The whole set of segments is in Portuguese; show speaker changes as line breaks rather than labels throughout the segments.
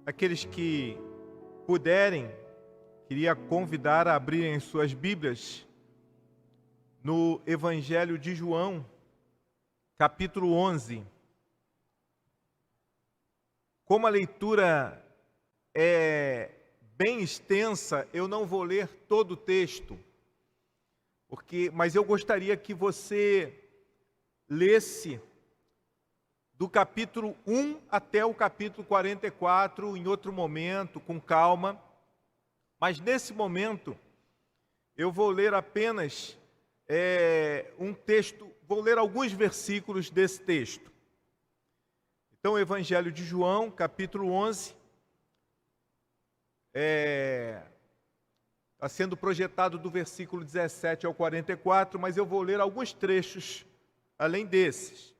Aqueles que puderem, queria convidar a abrirem suas Bíblias no Evangelho de João, capítulo 11. Como a leitura é bem extensa, eu não vou ler todo o texto, mas eu gostaria que você lesse do capítulo 1 até o capítulo 44, em outro momento, com calma. Mas nesse momento, eu vou ler apenas um texto, vou ler alguns versículos desse texto. Então, o Evangelho de João, capítulo 11, está sendo projetado do versículo 17 ao 44, mas eu vou ler alguns trechos além desses.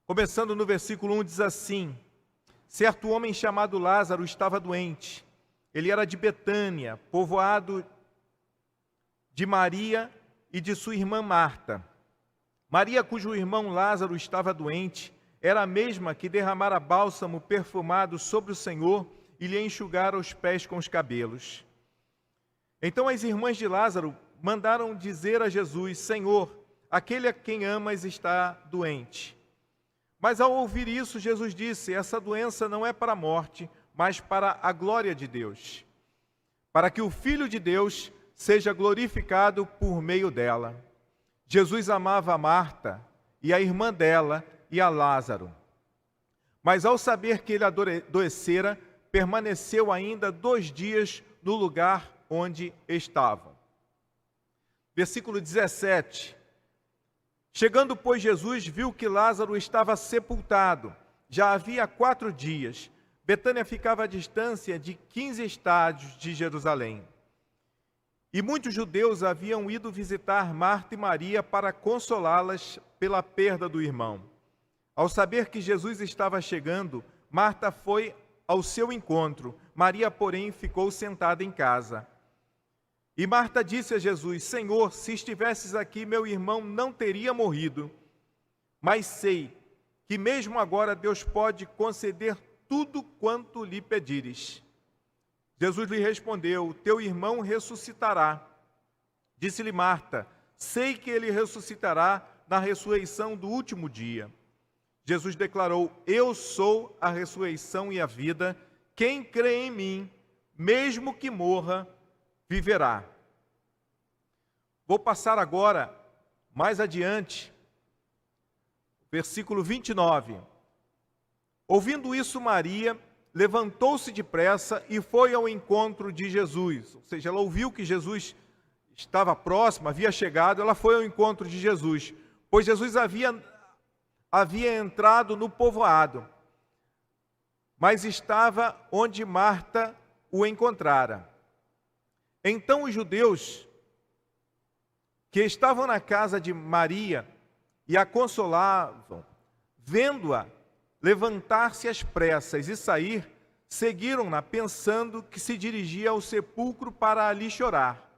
Começando no versículo 1, diz assim: certo homem chamado Lázaro estava doente. Ele era de Betânia, povoado de Maria e de sua irmã Marta. Maria, cujo irmão Lázaro estava doente, era a mesma que derramara bálsamo perfumado sobre o Senhor e lhe enxugara os pés com os cabelos. Então as irmãs de Lázaro mandaram dizer a Jesus: Senhor, aquele a quem amas está doente. Mas ao ouvir isso, Jesus disse: essa doença não é para a morte, mas para a glória de Deus, para que o Filho de Deus seja glorificado por meio dela. Jesus amava a Marta e a irmã dela e a Lázaro. Mas ao saber que ele adoecera, permaneceu ainda 2 dias no lugar onde estavam. Versículo 17. Chegando, pois, Jesus viu que Lázaro estava sepultado. Já havia 4 dias. Betânia ficava à distância de 15 estádios de Jerusalém. E muitos judeus haviam ido visitar Marta e Maria para consolá-las pela perda do irmão. Ao saber que Jesus estava chegando, Marta foi ao seu encontro. Maria, porém, ficou sentada em casa. E Marta disse a Jesus: Senhor, se estivesses aqui, meu irmão não teria morrido. Mas sei que mesmo agora Deus pode conceder tudo quanto lhe pedires. Jesus lhe respondeu: teu irmão ressuscitará. Disse-lhe Marta: sei que ele ressuscitará na ressurreição do último dia. Jesus declarou: eu sou a ressurreição e a vida. Quem crê em mim, mesmo que morra, viverá. Vou passar agora, mais adiante, versículo 29. Ouvindo isso, Maria levantou-se depressa e foi ao encontro de Jesus. Ou seja, ela ouviu que Jesus estava próximo, havia chegado, ela foi ao encontro de Jesus, pois Jesus havia entrado no povoado, mas estava onde Marta o encontrara. Então os judeus que estavam na casa de Maria e a consolavam, vendo-a levantar-se às pressas e sair, seguiram-na pensando que se dirigia ao sepulcro para ali chorar.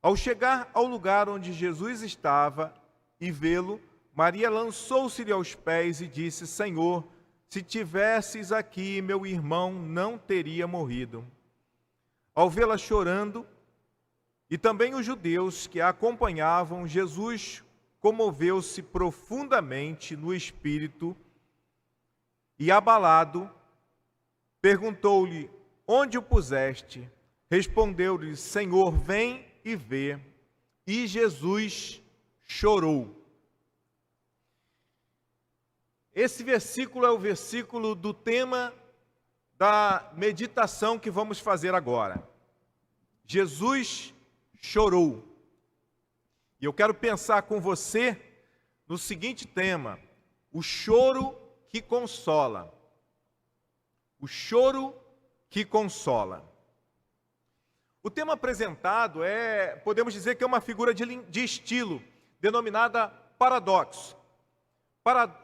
Ao chegar ao lugar onde Jesus estava e vê-lo, Maria lançou-se-lhe aos pés e disse: Senhor, se tivesses aqui, meu irmão não teria morrido. Ao vê-la chorando, e também os judeus que a acompanhavam, Jesus comoveu-se profundamente no espírito e, abalado, perguntou-lhe: onde o puseste? Respondeu-lhe: Senhor, vem e vê. E Jesus chorou. Esse versículo é o versículo do tema da meditação que vamos fazer agora. Jesus chorou. E eu quero pensar com você no seguinte tema: o choro que consola. O choro que consola. O tema apresentado podemos dizer que é uma figura de estilo, denominada paradoxo.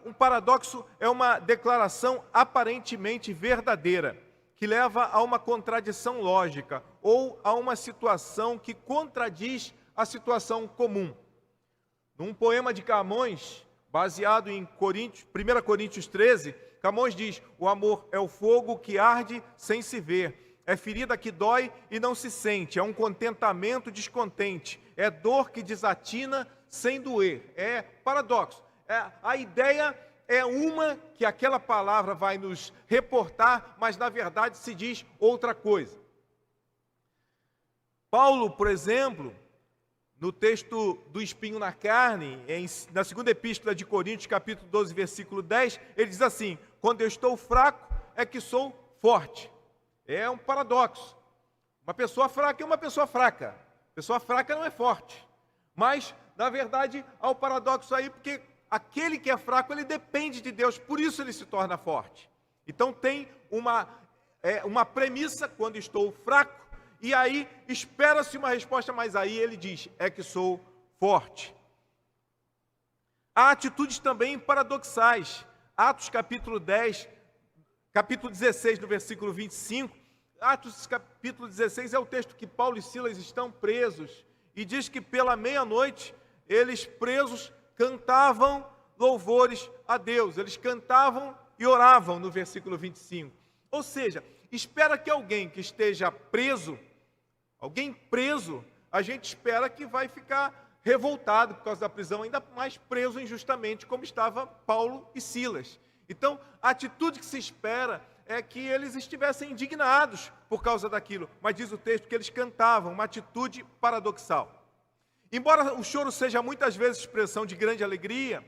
Um paradoxo é uma declaração aparentemente verdadeira, que leva a uma contradição lógica ou a uma situação que contradiz a situação comum. Num poema de Camões, baseado em 1 Coríntios 13, Camões diz: o amor é o fogo que arde sem se ver, é ferida que dói e não se sente, é um contentamento descontente, é dor que desatina sem doer. É paradoxo. A ideia é uma que aquela palavra vai nos reportar, mas na verdade se diz outra coisa. Paulo, por exemplo, no texto do espinho na carne, na segunda epístola de Coríntios, capítulo 12, versículo 10, ele diz assim: quando eu estou fraco, é que sou forte. É um paradoxo. Uma pessoa fraca é uma pessoa fraca. Pessoa fraca não é forte. Mas, na verdade, há um paradoxo aí, porque aquele que é fraco, ele depende de Deus, por isso ele se torna forte. Então tem uma premissa: quando estou fraco, e aí espera-se uma resposta, mas aí ele diz: é que sou forte. Há atitudes também paradoxais. Atos capítulo 16, no versículo 25. Atos capítulo 16 é o texto que Paulo e Silas estão presos, e diz que pela meia-noite, eles presos cantavam louvores a Deus. Eles cantavam e oravam, no versículo 25. Ou seja, espera que alguém que esteja preso, alguém preso, a gente espera que vai ficar revoltado por causa da prisão, ainda mais preso injustamente, como estava Paulo e Silas. Então, a atitude que se espera é que eles estivessem indignados por causa daquilo, mas diz o texto que eles cantavam, uma atitude paradoxal. Embora o choro seja muitas vezes expressão de grande alegria,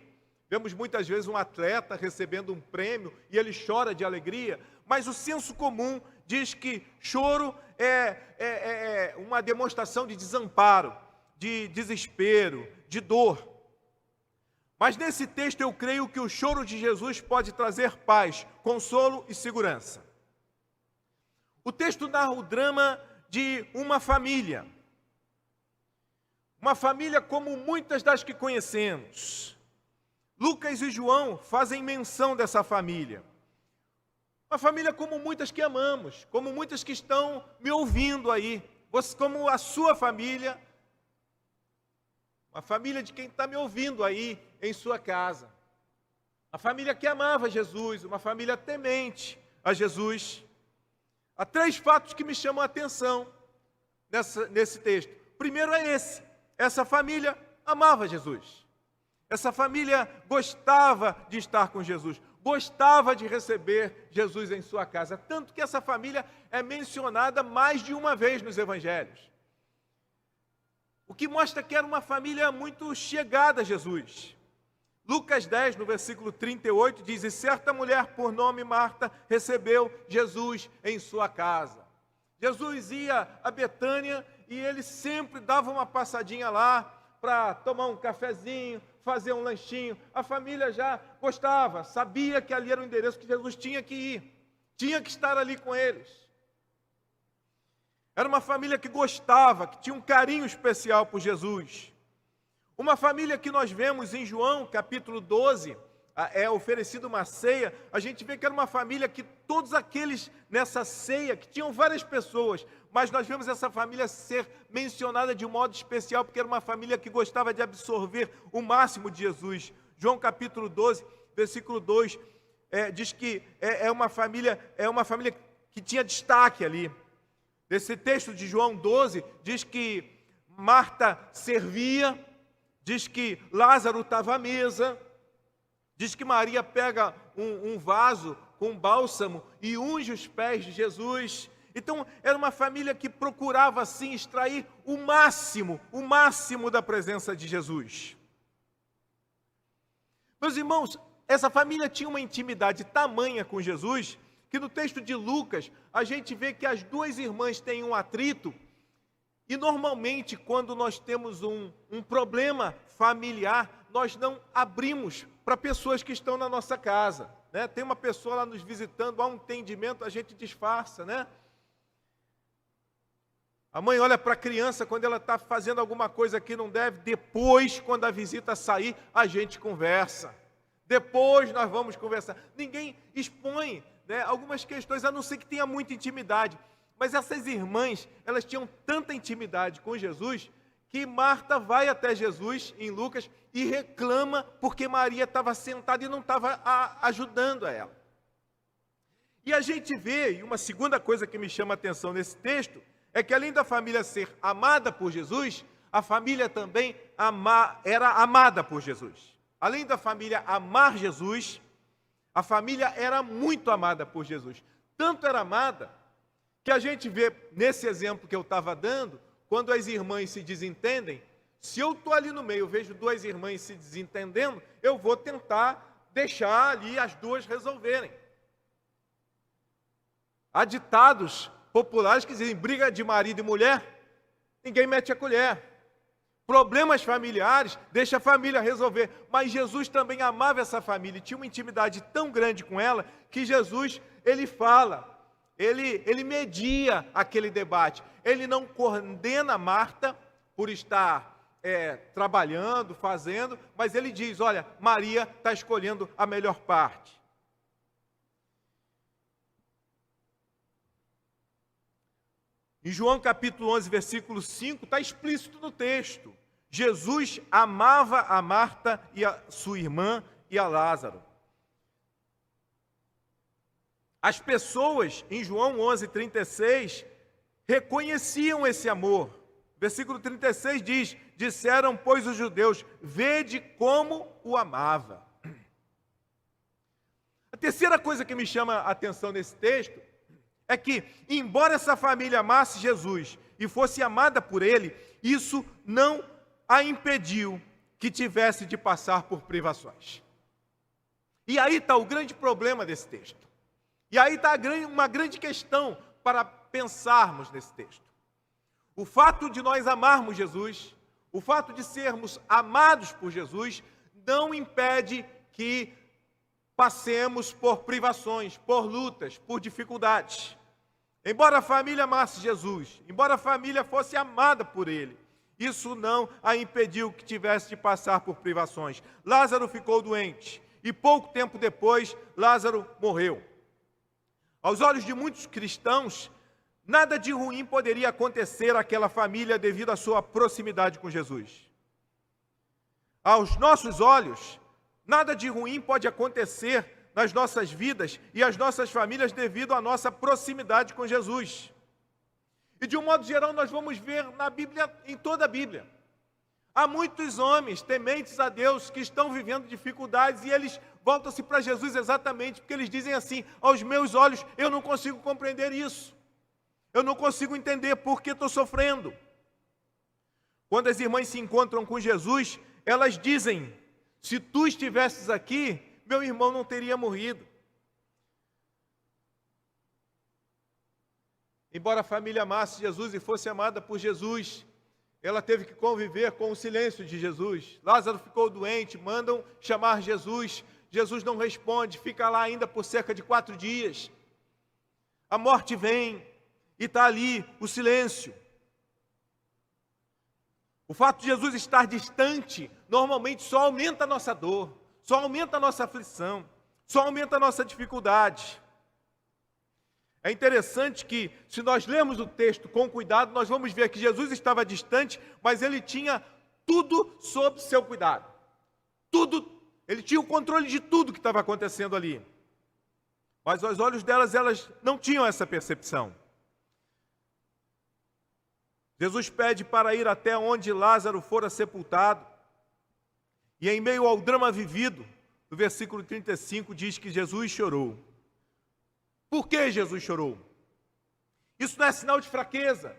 vemos muitas vezes um atleta recebendo um prêmio e ele chora de alegria, mas o senso comum diz que choro é uma demonstração de desamparo, de desespero, de dor. Mas nesse texto eu creio que o choro de Jesus pode trazer paz, consolo e segurança. O texto narra o drama de uma família como muitas das que conhecemos. Lucas e João fazem menção dessa família. Uma família como muitas que amamos, como muitas que estão me ouvindo aí, como a sua família, uma família de quem está me ouvindo aí em sua casa. A família que amava Jesus, uma família temente a Jesus. Há 3 fatos que me chamam a atenção nesse texto. Primeiro é essa família amava Jesus. Essa família gostava de estar com Jesus, gostava de receber Jesus em sua casa, tanto que essa família é mencionada mais de uma vez nos evangelhos. O que mostra que era uma família muito chegada a Jesus. Lucas 10, no versículo 38, diz: e certa mulher por nome Marta recebeu Jesus em sua casa. Jesus ia a Betânia e ele sempre dava uma passadinha lá para tomar um cafezinho, fazer um lanchinho. A família já gostava, sabia que ali era o endereço que Jesus tinha que ir, tinha que estar ali com eles. Era uma família que gostava, que tinha um carinho especial por Jesus. Uma família que nós vemos em João, capítulo 12, é oferecida uma ceia, a gente vê que era uma família que todos aqueles nessa ceia, que tinham várias pessoas, mas nós vemos essa família ser mencionada de um modo especial, porque era uma família que gostava de absorver o máximo de Jesus. João capítulo 12, versículo 2, diz que é uma família que tinha destaque ali. Nesse texto de João 12, diz que Marta servia, diz que Lázaro estava à mesa, diz que Maria pega um vaso com bálsamo e unge os pés de Jesus. Então, era uma família que procurava, assim, extrair o máximo da presença de Jesus. Meus irmãos, essa família tinha uma intimidade tamanha com Jesus, que no texto de Lucas, a gente vê que as 2 irmãs têm um atrito, e normalmente, quando nós temos um problema familiar, nós não abrimos para pessoas que estão na nossa casa, né? Tem uma pessoa lá nos visitando, há um entendimento, a gente disfarça, né? A mãe olha para a criança quando ela está fazendo alguma coisa que não deve, depois, quando a visita sair, a gente conversa. Depois nós vamos conversar. Ninguém expõe, né, algumas questões, a não ser que tenha muita intimidade. Mas essas irmãs, elas tinham tanta intimidade com Jesus, que Marta vai até Jesus, em Lucas, e reclama porque Maria estava sentada e não estava ajudando a ela. E a gente vê, e uma segunda coisa que me chama a atenção nesse texto, é que além da família ser amada por Jesus, a família também era amada por Jesus. Além da família amar Jesus, a família era muito amada por Jesus. Tanto era amada, que a gente vê nesse exemplo que eu estava dando, quando as irmãs se desentendem, se eu estou ali no meio, eu vejo duas irmãs se desentendendo, eu vou tentar deixar ali as duas resolverem. Há ditados populares que dizem, briga de marido e mulher, ninguém mete a colher. Problemas familiares, deixa a família resolver. Mas Jesus também amava essa família, tinha uma intimidade tão grande com ela, que Jesus, ele fala, ele media aquele debate. Ele não condena Marta por estar trabalhando, fazendo, mas ele diz, olha, Maria está escolhendo a melhor parte. Em João capítulo 11, versículo 5, está explícito no texto. Jesus amava a Marta e a sua irmã e a Lázaro. As pessoas, em João 11, 36, reconheciam esse amor. Versículo 36 diz, disseram, pois, os judeus, vede como o amava. A terceira coisa que me chama a atenção nesse texto é que, embora essa família amasse Jesus e fosse amada por ele, isso não a impediu que tivesse de passar por privações. E aí está o grande problema desse texto. E aí está uma grande questão para pensarmos nesse texto. O fato de nós amarmos Jesus, o fato de sermos amados por Jesus, não impede que passemos por privações, por lutas, por dificuldades. Embora a família amasse Jesus, embora a família fosse amada por ele, isso não a impediu que tivesse de passar por privações. Lázaro ficou doente e pouco tempo depois Lázaro morreu. Aos olhos de muitos cristãos, nada de ruim poderia acontecer àquela família devido à sua proximidade com Jesus. Aos nossos olhos, nada de ruim pode acontecer nas nossas vidas e as nossas famílias devido à nossa proximidade com Jesus. E de um modo geral nós vamos ver na Bíblia, em toda a Bíblia, há muitos homens tementes a Deus que estão vivendo dificuldades e eles voltam-se para Jesus exatamente porque eles dizem assim, aos meus olhos eu não consigo compreender isso, eu não consigo entender por que estou sofrendo. Quando as irmãs se encontram com Jesus, elas dizem, se tu estivesses aqui, meu irmão não teria morrido. Embora a família amasse Jesus e fosse amada por Jesus, ela teve que conviver com o silêncio de Jesus. Lázaro ficou doente, mandam chamar Jesus. Jesus não responde, fica lá ainda por cerca de 4 dias. A morte vem e está ali o silêncio. O fato de Jesus estar distante, normalmente só aumenta a nossa dor, só aumenta a nossa aflição, só aumenta a nossa dificuldade. É interessante que, se nós lermos o texto com cuidado, nós vamos ver que Jesus estava distante, mas ele tinha tudo sob seu cuidado. Tudo, ele tinha o controle de tudo que estava acontecendo ali. Mas aos olhos delas, elas não tinham essa percepção. Jesus pede para ir até onde Lázaro fora sepultado. E em meio ao drama vivido, no versículo 35 diz que Jesus chorou. Por que Jesus chorou? Isso não é sinal de fraqueza,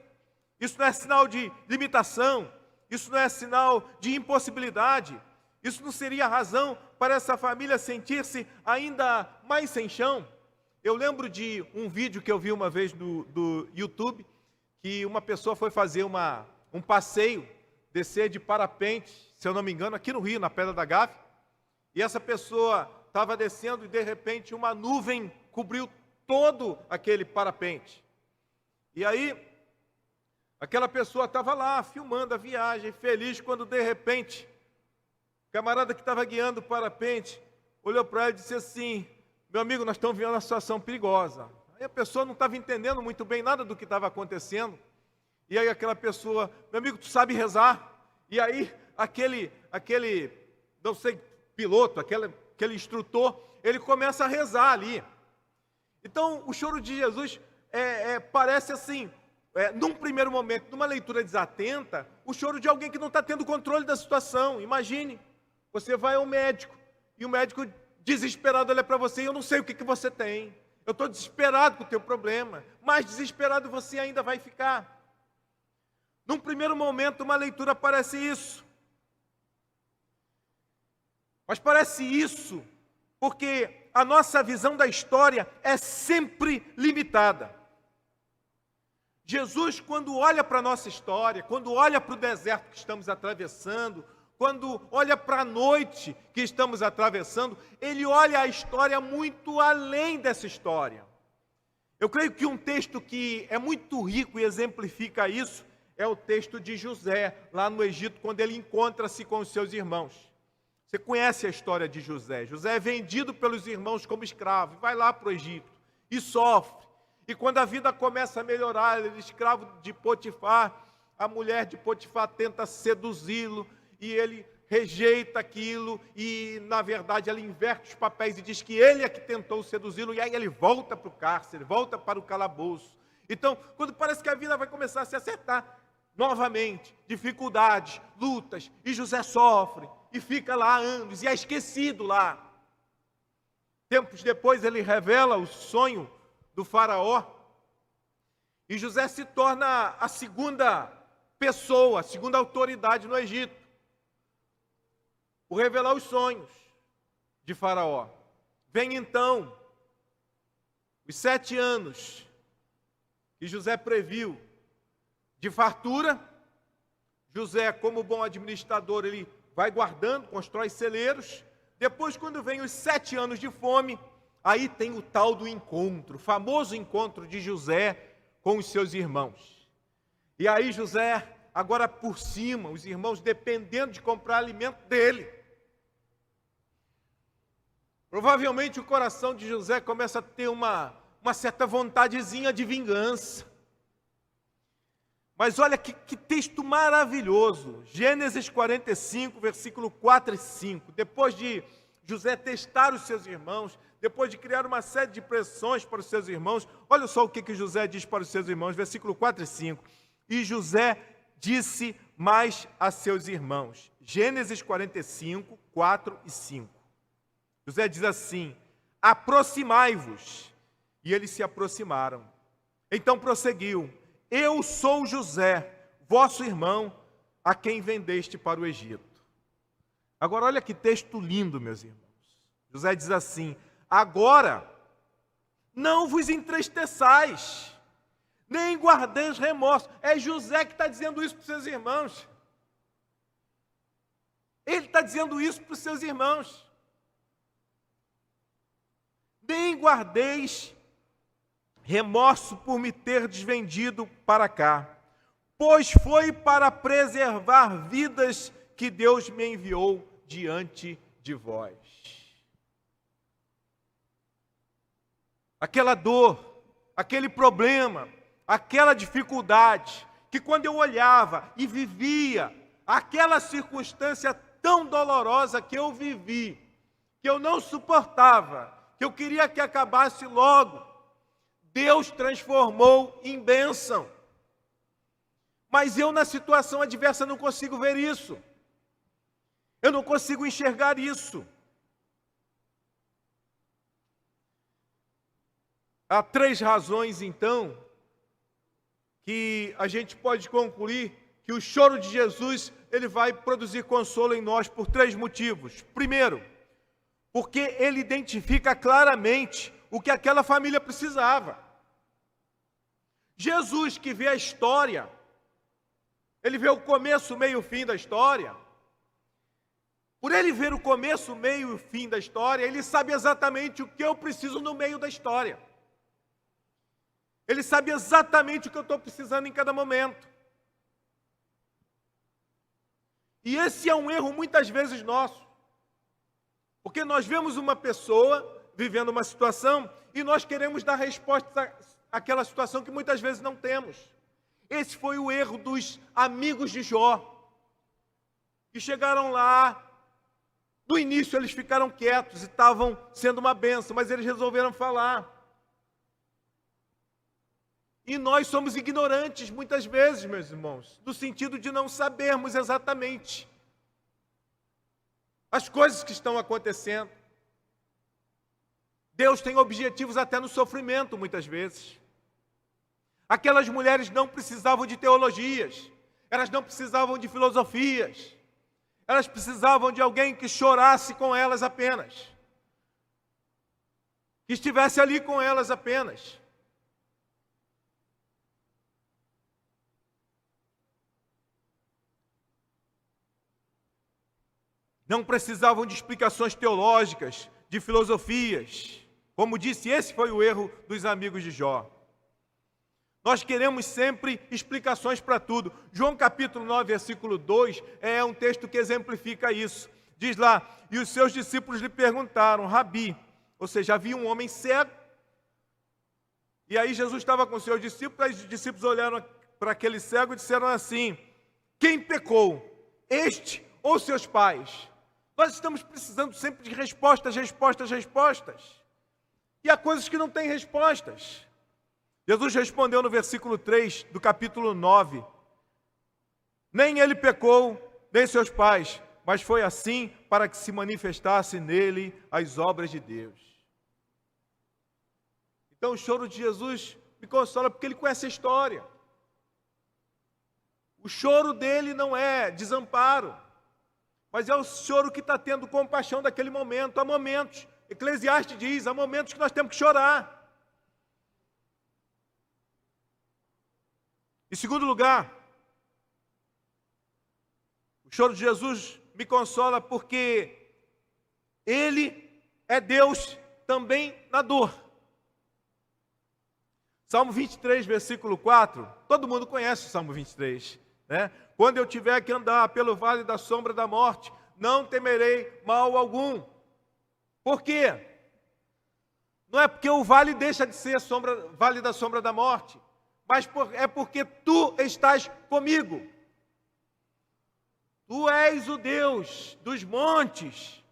isso não é sinal de limitação, isso não é sinal de impossibilidade, isso não seria razão para essa família sentir-se ainda mais sem chão. Eu lembro de um vídeo que eu vi uma vez do YouTube, que uma pessoa foi fazer um passeio, descer de parapente, se eu não me engano, aqui no Rio, na Pedra da Gávea, e essa pessoa estava descendo e de repente uma nuvem cobriu todo aquele parapente. E aí, aquela pessoa estava lá, filmando a viagem, feliz, quando de repente, o camarada que estava guiando o parapente, olhou para ela e disse assim, meu amigo, nós estamos vivendo uma situação perigosa. Aí a pessoa não estava entendendo muito bem nada do que estava acontecendo, E aí aquela pessoa, meu amigo, tu sabe rezar? E aí aquele não sei, piloto, aquele instrutor, ele começa a rezar ali. Então, o choro de Jesus parece assim, num primeiro momento, numa leitura desatenta, o choro de alguém que não está tendo controle da situação. Imagine, você vai ao médico, e o médico desesperado olha para você, e eu não sei o que você tem. Eu estou desesperado com o teu problema, mais desesperado você ainda vai ficar. Num primeiro momento, uma leitura parece isso. Mas parece isso porque a nossa visão da história é sempre limitada. Jesus, quando olha para a nossa história, quando olha para o deserto que estamos atravessando, quando olha para a noite que estamos atravessando, ele olha a história muito além dessa história. Eu creio que um texto que é muito rico e exemplifica isso é o texto de José, lá no Egito, quando ele encontra-se com os seus irmãos. Você conhece a história de José. José é vendido pelos irmãos como escravo, e vai lá para o Egito, e sofre. E quando a vida começa a melhorar, ele é escravo de Potifar, a mulher de Potifar tenta seduzi-lo, e ele rejeita aquilo, e na verdade ela inverte os papéis e diz que ele é que tentou seduzi-lo, e aí ele volta para o cárcere, volta para o calabouço. Então, quando parece que a vida vai começar a se acertar, novamente, dificuldades, lutas, e José sofre, e fica lá anos, e é esquecido lá. Tempos depois ele revela o sonho do faraó, e José se torna a segunda pessoa, a segunda autoridade no Egito, por revelar os sonhos de faraó. Vem então os 7 anos que José previu de fartura. José, como bom administrador, ele vai guardando, constrói celeiros. Depois, quando vem os 7 anos de fome, aí tem o tal do encontro, o famoso encontro de José com os seus irmãos. E aí José, agora por cima, os irmãos dependendo de comprar alimento dele. Provavelmente o coração de José começa a ter uma certa vontadezinha de vingança. Mas olha que texto maravilhoso, Gênesis 45, versículo 4 e 5. Depois de José testar os seus irmãos, depois de criar uma série de pressões para os seus irmãos, olha só o que José diz para os seus irmãos, versículo 4 e 5. E José disse mais a seus irmãos, Gênesis 45, 4 e 5. José diz assim: aproximai-vos. E eles se aproximaram. Então prosseguiu: eu sou José, vosso irmão, a quem vendeste para o Egito. Agora olha que texto lindo, meus irmãos. José diz assim: agora não vos entristeçais, nem guardeis remorso. É José que está dizendo isso para os seus irmãos. Ele está dizendo isso para os seus irmãos. Nem guardeis remorso por me ter desvendido para cá, pois foi para preservar vidas que Deus me enviou diante de vós. Aquela dor, aquele problema, aquela dificuldade, que quando eu olhava e vivia aquela circunstância tão dolorosa que eu vivi, que eu não suportava, que eu queria que acabasse logo, Deus transformou em bênção. Mas eu, na situação adversa, não consigo ver isso. Eu não consigo enxergar isso. Há 3 razões, então, que a gente pode concluir que o choro de Jesus, ele vai produzir consolo em nós por 3 motivos. Primeiro, porque ele identifica claramente o que aquela família precisava. Jesus, que vê a história, ele vê o começo, o meio e o fim da história. Por ele ver o começo, o meio e o fim da história, ele sabe exatamente o que eu preciso no meio da história. Ele sabe exatamente o que eu estou precisando em cada momento. E esse é um erro muitas vezes nosso. Porque nós vemos uma pessoa vivendo uma situação e nós queremos dar resposta àquela situação que muitas vezes não temos. Esse foi o erro dos amigos de Jó, que chegaram lá. No início eles ficaram quietos e estavam sendo uma bênção, mas eles resolveram falar. E nós somos ignorantes muitas vezes, meus irmãos, no sentido de não sabermos exatamente as coisas que estão acontecendo. Deus tem objetivos até no sofrimento, muitas vezes. Aquelas mulheres não precisavam de teologias, elas não precisavam de filosofias, elas precisavam de alguém que chorasse com elas apenas, que estivesse ali com elas apenas. Não precisavam de explicações teológicas, de filosofias. Como disse, esse foi o erro dos amigos de Jó. Nós queremos sempre explicações para tudo. João capítulo 9, versículo 2, é um texto que exemplifica isso. Diz lá, e os seus discípulos lhe perguntaram, Rabi, ou seja, havia um homem cego, e aí Jesus estava com os seus discípulos, aí os discípulos olharam para aquele cego e disseram assim, quem pecou, este ou seus pais? Nós estamos precisando sempre de respostas. E há coisas que não têm respostas. Jesus respondeu no versículo 3 do capítulo 9. Nem ele pecou, nem seus pais, mas foi assim para que se manifestasse nele as obras de Deus. Então o choro de Jesus me consola porque ele conhece a história. O choro dele não é desamparo, mas é o choro que está tendo compaixão daquele momento. Há momentos, Eclesiastes diz, há momentos que nós temos que chorar. Em segundo lugar, o choro de Jesus me consola porque Ele é Deus também na dor. Salmo 23, versículo 4, todo mundo conhece o Salmo 23, né? Quando eu tiver que andar pelo vale da sombra da morte, não temerei mal algum. Por quê? Não é porque o vale deixa de ser vale da sombra da morte, mas é porque tu estás comigo. Tu és o Deus dos montes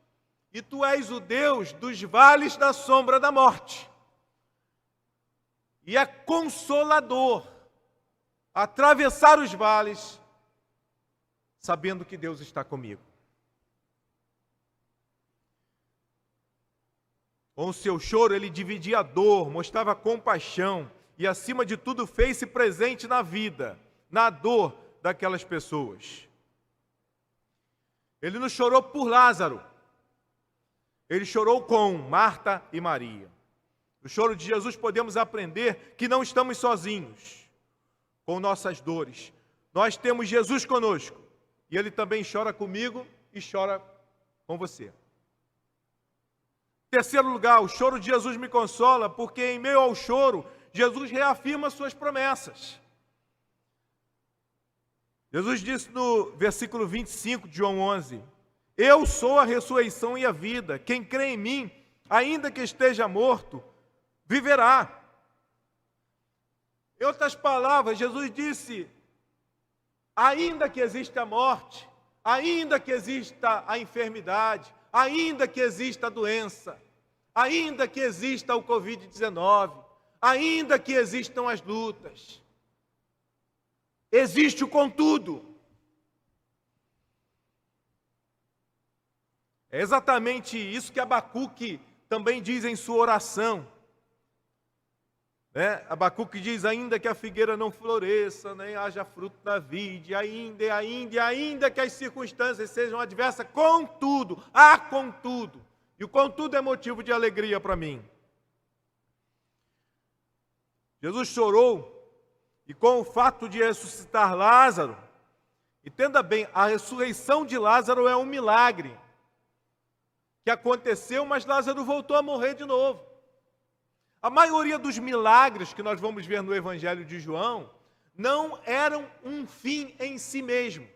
e tu és o Deus dos vales da sombra da morte. E é consolador atravessar os vales sabendo que Deus está comigo. Com o seu choro, ele dividia a dor, mostrava compaixão e, acima de tudo, fez-se presente na vida, na dor daquelas pessoas. Ele não chorou por Lázaro, ele chorou com Marta e Maria. No choro de Jesus podemos aprender que não estamos sozinhos com nossas dores. Nós temos Jesus conosco. E Ele também chora comigo e chora com você. Em terceiro lugar, o choro de Jesus me consola, porque em meio ao choro, Jesus reafirma suas promessas. Jesus disse no versículo 25 de João 11, eu sou a ressurreição e a vida, quem crê em mim, ainda que esteja morto, viverá. Em outras palavras, Jesus disse, ainda que exista a morte, ainda que exista a enfermidade, ainda que exista a doença, ainda que exista o Covid-19, ainda que existam as lutas, existe o contudo. É exatamente isso que Abacuque também diz em sua oração. Abacuque diz, ainda que a figueira não floresça, nem haja fruto na vide, ainda que as circunstâncias sejam adversas, contudo, há contudo. E o contudo é motivo de alegria para mim. Jesus chorou, e com o fato de ressuscitar Lázaro, entenda bem, a ressurreição de Lázaro é um milagre que aconteceu, mas Lázaro voltou a morrer de novo. A maioria dos milagres que nós vamos ver no Evangelho de João não eram um fim em si mesmo.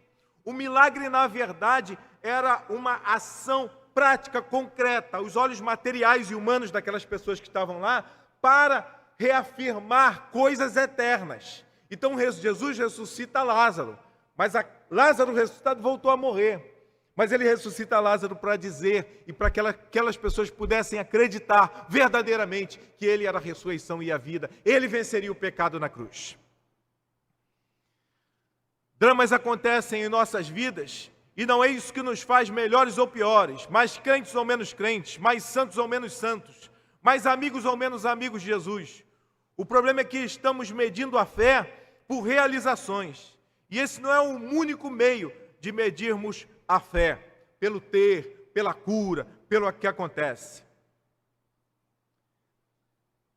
O milagre, na verdade, era uma ação prática, concreta, aos olhos materiais e humanos daquelas pessoas que estavam lá, para reafirmar coisas eternas. Então Jesus ressuscita Lázaro, mas Lázaro ressuscitado voltou a morrer. Mas ele ressuscita Lázaro para dizer e para que aquelas pessoas pudessem acreditar verdadeiramente que ele era a ressurreição e a vida. Ele venceria o pecado na cruz. Dramas acontecem em nossas vidas e não é isso que nos faz melhores ou piores, mais crentes ou menos crentes, mais santos ou menos santos, mais amigos ou menos amigos de Jesus. O problema é que estamos medindo a fé por realizações. E esse não é o único meio de medirmos a fé, pelo ter, pela cura, pelo que acontece.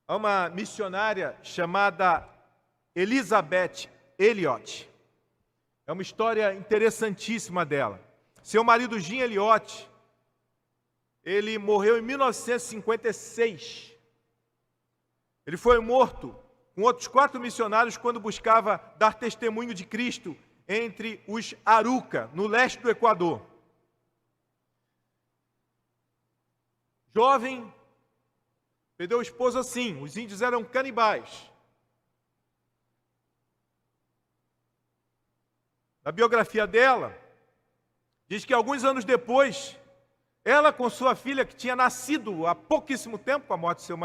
Há uma missionária chamada Elisabeth Elliot. É uma história interessantíssima dela. Seu marido Jim Elliot, ele morreu em 1956. Ele foi morto com outros 4 missionários quando buscava dar testemunho de Cristo entre os Aruca, no leste do Equador. Jovem, perdeu o esposo assim, os índios eram canibais. Na biografia dela, diz que alguns anos depois, ela com sua filha, que tinha nascido há pouquíssimo tempo com a morte do seu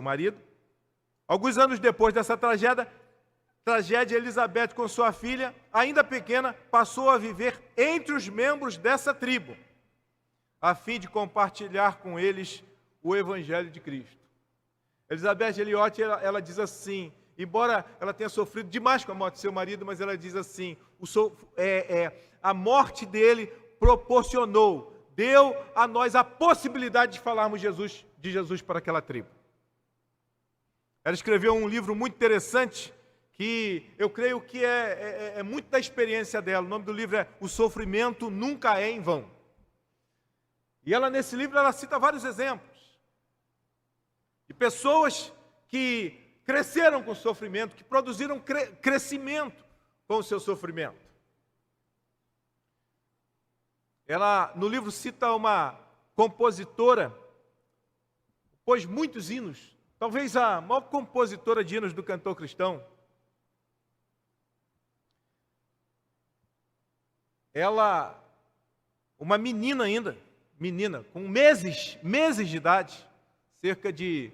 marido, alguns anos depois dessa tragédia, Elizabeth com sua filha, ainda pequena, passou a viver entre os membros dessa tribo, a fim de compartilhar com eles o Evangelho de Cristo. Elizabeth Elliot, ela diz assim, embora ela tenha sofrido demais com a morte do seu marido, mas ela diz assim, a morte dele deu a nós a possibilidade de falarmos de Jesus para aquela tribo. Ela escreveu um livro muito interessante, que eu creio que é muito da experiência dela. O nome do livro é O Sofrimento Nunca é em Vão. E ela, nesse livro, ela cita vários exemplos de pessoas que cresceram com o sofrimento, que produziram crescimento com o seu sofrimento. Ela, no livro, cita uma compositora, pôs muitos hinos, talvez a maior compositora de hinos do cantor cristão. Ela, uma menina ainda, com meses de idade, cerca de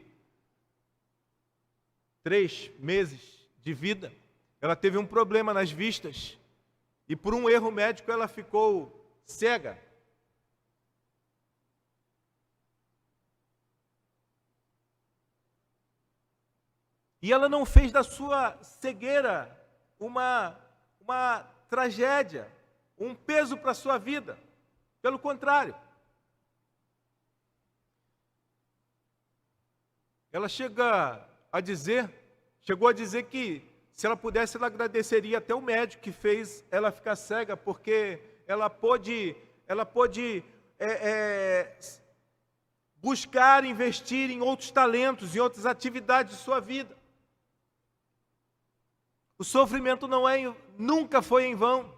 3 meses de vida, ela teve um problema nas vistas e por um erro médico ela ficou cega. E ela não fez da sua cegueira uma tragédia, um peso para a sua vida. Pelo contrário. Ela chegou a dizer que se ela pudesse, ela agradeceria até o médico que fez ela ficar cega, porque ela pôde buscar investir em outros talentos, em outras atividades de sua vida. O sofrimento nunca foi em vão.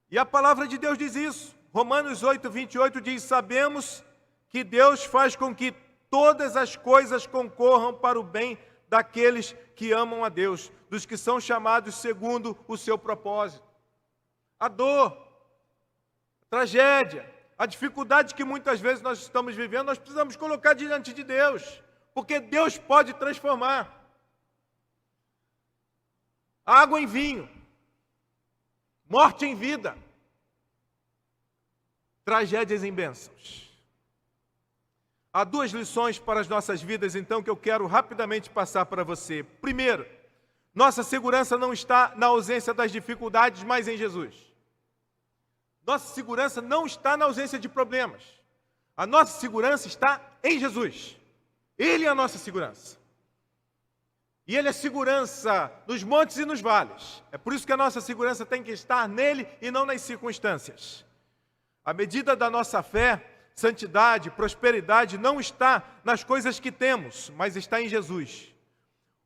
E a palavra de Deus diz isso. Romanos 8, 28 diz, sabemos que Deus faz com que todas as coisas concorram para o bem daqueles que amam a Deus, dos que são chamados segundo o seu propósito. A dor, a tragédia, a dificuldade que muitas vezes nós estamos vivendo, nós precisamos colocar diante de Deus, porque Deus pode transformar água em vinho, morte em vida, tragédias em bênçãos. Há 2 lições para as nossas vidas, então, que eu quero rapidamente passar para você. Primeiro, nossa segurança não está na ausência das dificuldades, mas em Jesus. Nossa segurança não está na ausência de problemas. A nossa segurança está em Jesus. Ele é a nossa segurança. E Ele é segurança nos montes e nos vales. É por isso que a nossa segurança tem que estar nele e não nas circunstâncias. A medida da nossa fé, santidade, prosperidade não está nas coisas que temos, mas está em Jesus.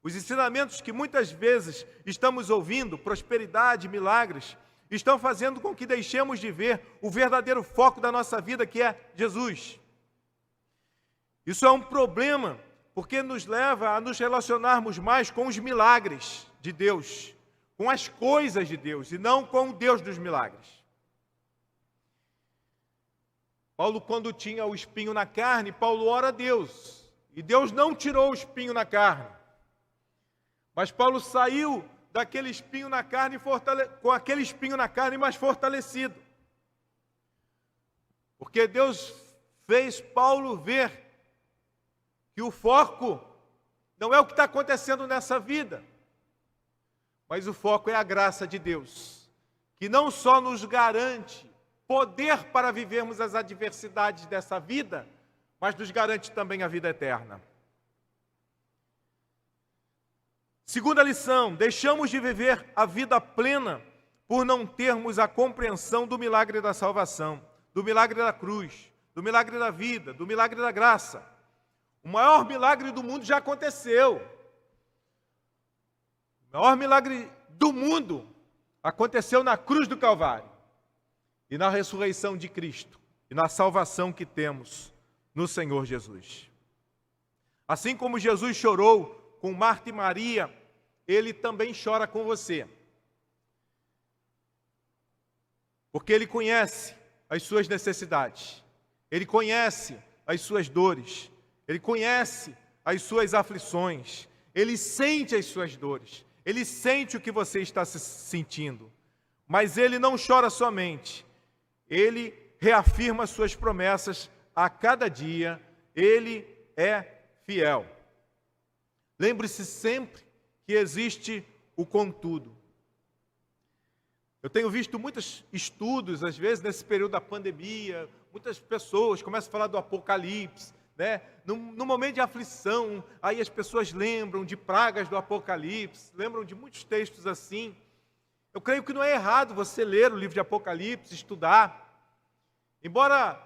Os ensinamentos que muitas vezes estamos ouvindo, prosperidade, milagres, estão fazendo com que deixemos de ver o verdadeiro foco da nossa vida, que é Jesus. Isso é um problema, porque nos leva a nos relacionarmos mais com os milagres de Deus, com as coisas de Deus, e não com o Deus dos milagres. Paulo, quando tinha o espinho na carne, Paulo ora a Deus, e Deus não tirou o espinho na carne. Mas Paulo saiu daquele espinho na carne, com aquele espinho na carne mais fortalecido. Porque Deus fez Paulo ver que o foco não é o que está acontecendo nessa vida, mas o foco é a graça de Deus, que não só nos garante poder para vivermos as adversidades dessa vida, mas nos garante também a vida eterna. Segunda lição, deixamos de viver a vida plena por não termos a compreensão do milagre da salvação, do milagre da cruz, do milagre da vida, do milagre da graça. O maior milagre do mundo já aconteceu. O maior milagre do mundo aconteceu na cruz do Calvário e na ressurreição de Cristo e na salvação que temos no Senhor Jesus. Assim como Jesus chorou com Marta e Maria, Ele também chora com você. Porque Ele conhece as suas necessidades, Ele conhece as suas dores, Ele conhece as suas aflições, Ele sente as suas dores, Ele sente o que você está se sentindo. Mas Ele não chora somente, Ele reafirma suas promessas a cada dia, Ele é fiel. Lembre-se sempre que existe o contudo. Eu tenho visto muitos estudos, às vezes, nesse período da pandemia, muitas pessoas começam a falar do Apocalipse, né? No momento de aflição, aí as pessoas lembram de pragas do Apocalipse, lembram de muitos textos assim. Eu creio que não é errado você ler o livro de Apocalipse, estudar. Embora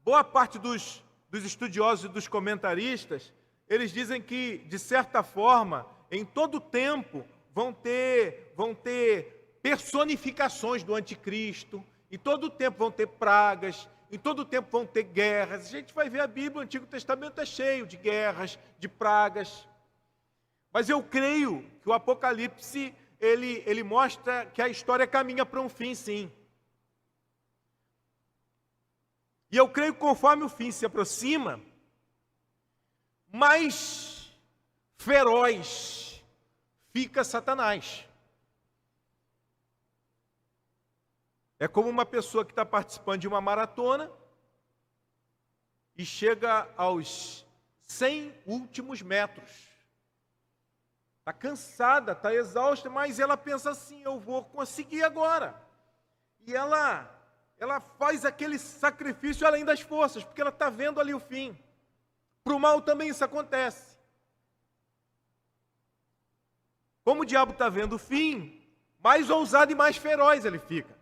boa parte dos estudiosos e dos comentaristas, eles dizem que, de certa forma, em todo tempo vão ter personificações do anticristo, em todo tempo vão ter pragas, em todo tempo vão ter guerras. A gente vai ver a Bíblia, o Antigo Testamento é cheio de guerras, de pragas. Mas eu creio que o Apocalipse, ele mostra que a história caminha para um fim, sim. E eu creio que conforme o fim se aproxima, mais feroz fica Satanás. É como uma pessoa que está participando de uma maratona e chega aos 100 últimos metros. Está cansada, está exausta, mas ela pensa assim, eu vou conseguir agora. E ela faz aquele sacrifício além das forças, porque ela está vendo ali o fim. Para o mal também isso acontece. Como o diabo está vendo o fim, mais ousado e mais feroz ele fica.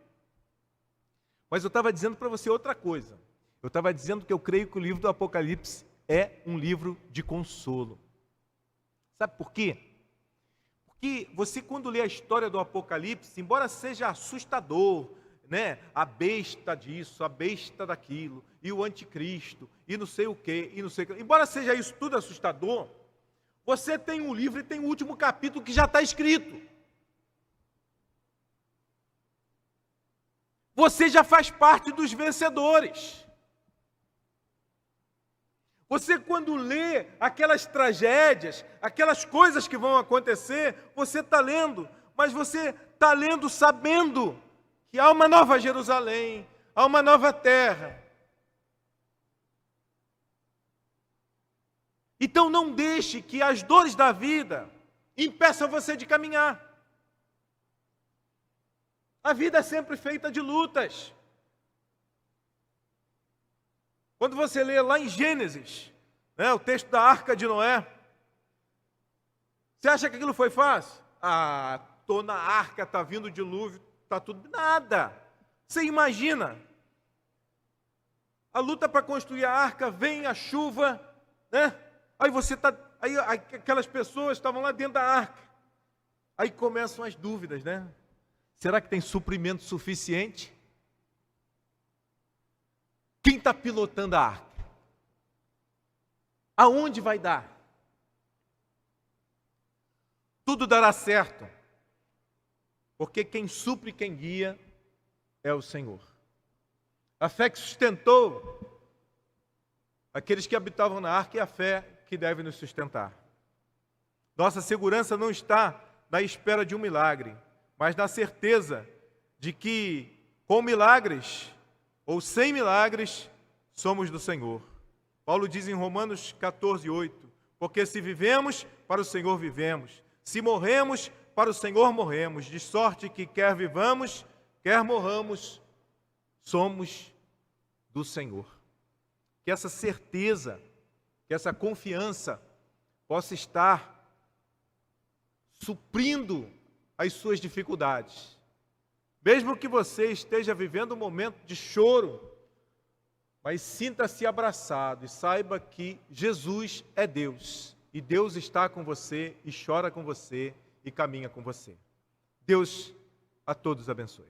Mas eu estava dizendo para você outra coisa. Eu estava dizendo que eu creio que o livro do Apocalipse é um livro de consolo. Sabe por quê? Porque você, quando lê a história do Apocalipse, embora seja assustador, né? A besta disso, a besta daquilo, e o anticristo, e não sei o quê, e não sei o quê. Embora seja isso tudo assustador, você tem um livro e tem o último capítulo que já está escrito. Você já faz parte dos vencedores. Você, quando lê aquelas tragédias, aquelas coisas que vão acontecer, você está lendo, mas você está lendo sabendo que há uma nova Jerusalém, há uma nova terra. Então não deixe que as dores da vida impeçam você de caminhar. A vida é sempre feita de lutas. Quando você lê lá em Gênesis, né, o texto da Arca de Noé, você acha que aquilo foi fácil? Ah, estou na arca, está vindo o dilúvio, está tudo... Nada. Você imagina. A luta para construir a arca, vem a chuva, né? Aí você está... Aí aquelas pessoas estavam lá dentro da arca. Aí começam as dúvidas, né? Será que tem suprimento suficiente? Quem está pilotando a arca? Aonde vai dar? tudo dará certo, porque quem supre e quem guia é o Senhor. A fé que sustentou aqueles que habitavam na arca é a fé que deve nos sustentar. Nossa segurança não está na espera de um milagre, mas na certeza de que, com milagres ou sem milagres, somos do Senhor. Paulo diz em Romanos 14:8, porque se vivemos, para o Senhor vivemos, se morremos, para o Senhor morremos, de sorte que quer vivamos, quer morramos, somos do Senhor. Que essa certeza, que essa confiança possa estar suprindo as suas dificuldades. Mesmo que você esteja vivendo um momento de choro, mas sinta-se abraçado e saiba que Jesus é Deus. E Deus está com você e chora com você e caminha com você. Deus a todos abençoe.